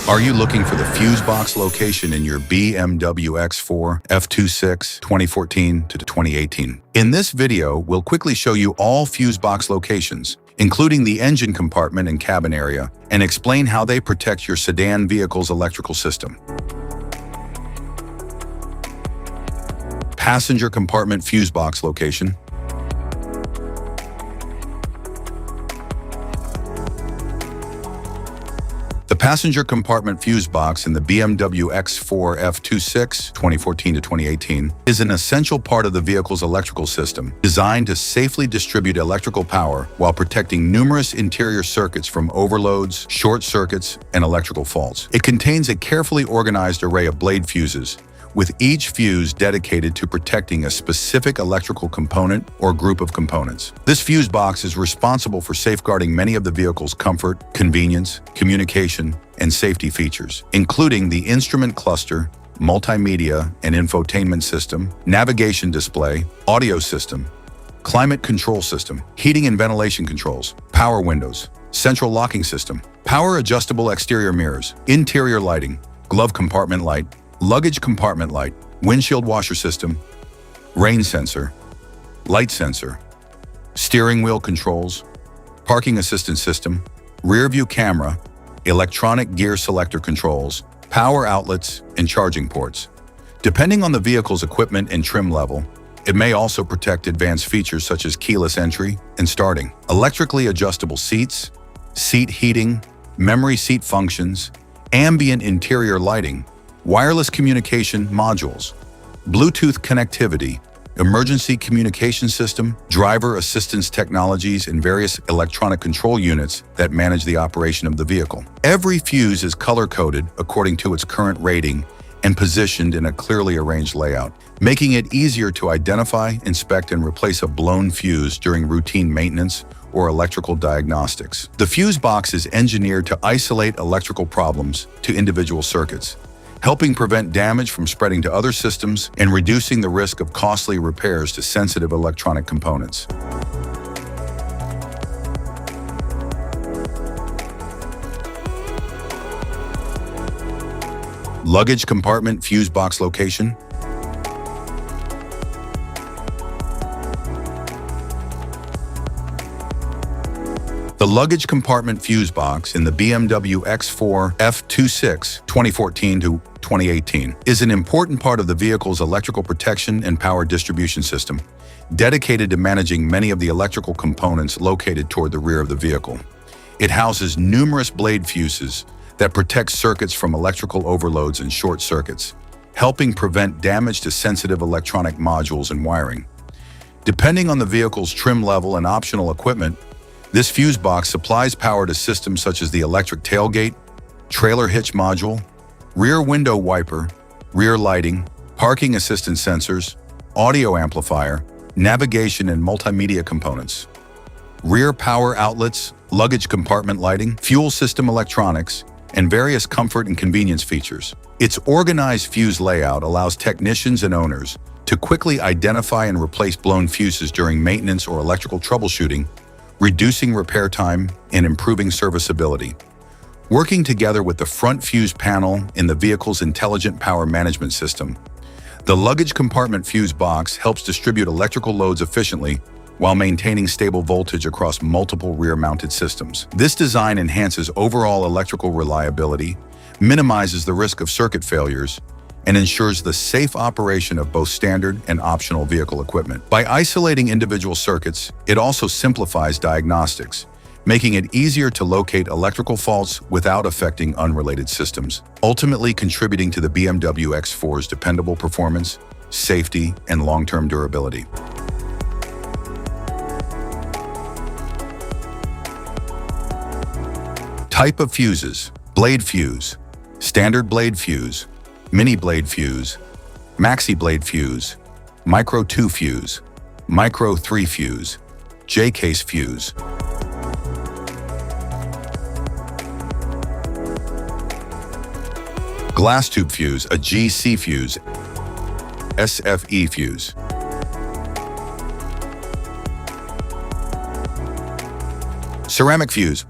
Are you looking for the fuse box location in your BMW X4 F26 2014 to 2018? In this video, we'll quickly show you all fuse box locations, including the engine compartment and cabin area, and explain how they protect your sedan vehicle's electrical system. Passenger compartment fuse box location. The passenger compartment fuse box in the BMW X4 F26 2014 to 2018 is an essential part of the vehicle's electrical system, designed to safely distribute electrical power while protecting numerous interior circuits from overloads, short circuits, and electrical faults. It contains a carefully organized array of blade fuses, with each fuse dedicated to protecting a specific electrical component or group of components. This fuse box is responsible for safeguarding many of the vehicle's comfort, convenience, communication, and safety features, including the instrument cluster, multimedia and infotainment system, navigation display, audio system, climate control system, heating and ventilation controls, power windows, central locking system, power adjustable exterior mirrors, interior lighting, glove compartment light, luggage compartment light, windshield washer system, rain sensor, light sensor, steering wheel controls, parking assistance system, rear view camera, electronic gear selector controls, power outlets, and charging ports. Depending on the vehicle's equipment and trim level, it may also protect advanced features such as keyless entry and starting, electrically adjustable seats, seat heating, memory seat functions, ambient interior lighting, wireless communication modules, Bluetooth connectivity, emergency communication system, driver assistance technologies, and various electronic control units that manage the operation of the vehicle. Every fuse is color-coded according to its current rating and positioned in a clearly arranged layout, making it easier to identify, inspect, and replace a blown fuse during routine maintenance or electrical diagnostics. The fuse box is engineered to isolate electrical problems to individual circuits, helping prevent damage from spreading to other systems and reducing the risk of costly repairs to sensitive electronic components. Luggage compartment fuse box location. The luggage compartment fuse box in the BMW X4 F26 2014 to 2018 is an important part of the vehicle's electrical protection and power distribution system, dedicated to managing many of the electrical components located toward the rear of the vehicle. It houses numerous blade fuses that protect circuits from electrical overloads and short circuits, helping prevent damage to sensitive electronic modules and wiring. Depending on the vehicle's trim level and optional equipment, this fuse box supplies power to systems such as the electric tailgate, trailer hitch module, rear window wiper, rear lighting, parking assistance sensors, audio amplifier, navigation and multimedia components, rear power outlets, luggage compartment lighting, fuel system electronics, and various comfort and convenience features. Its organized fuse layout allows technicians and owners to quickly identify and replace blown fuses during maintenance or electrical troubleshooting, reducing repair time and improving serviceability. Working together with the front fuse panel in the vehicle's intelligent power management system, the luggage compartment fuse box helps distribute electrical loads efficiently while maintaining stable voltage across multiple rear-mounted systems. This design enhances overall electrical reliability, minimizes the risk of circuit failures, and ensures the safe operation of both standard and optional vehicle equipment. By isolating individual circuits, it also simplifies diagnostics, making it easier to locate electrical faults without affecting unrelated systems, ultimately contributing to the BMW X4's dependable performance, safety, and long-term durability. Type of fuses: blade fuse, standard blade fuse, mini blade fuse, maxi blade fuse, micro 2 fuse, micro 3 fuse, J-case fuse. Glass tube fuse, a GC fuse, SFE fuse. Ceramic fuse,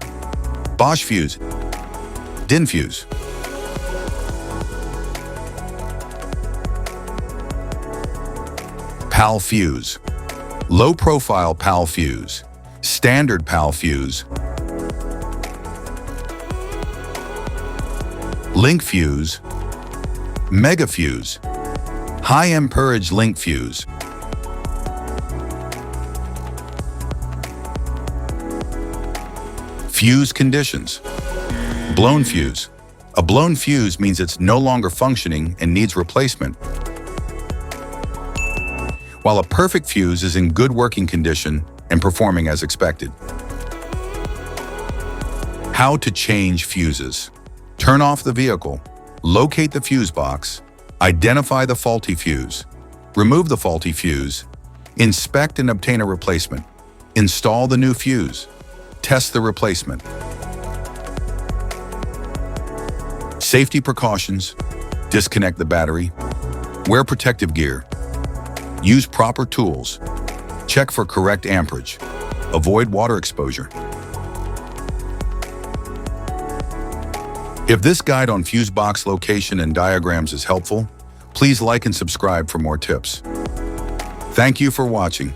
Bosch fuse, DIN fuse. PAL fuse. Low-profile PAL fuse. Standard PAL fuse. Link fuse. Mega fuse. High amperage link fuse. Fuse conditions. Blown fuse. A blown fuse means it's no longer functioning and needs replacement, while a perfect fuse is in good working condition and performing as expected. How to change fuses. Turn off the vehicle, locate the fuse box, identify the faulty fuse, remove the faulty fuse, inspect and obtain a replacement, install the new fuse, test the replacement. Safety precautions: disconnect the battery, wear protective gear, use proper tools, check for correct amperage, avoid water exposure. If this guide on fuse box location and diagrams is helpful, please like and subscribe for more tips. Thank you for watching.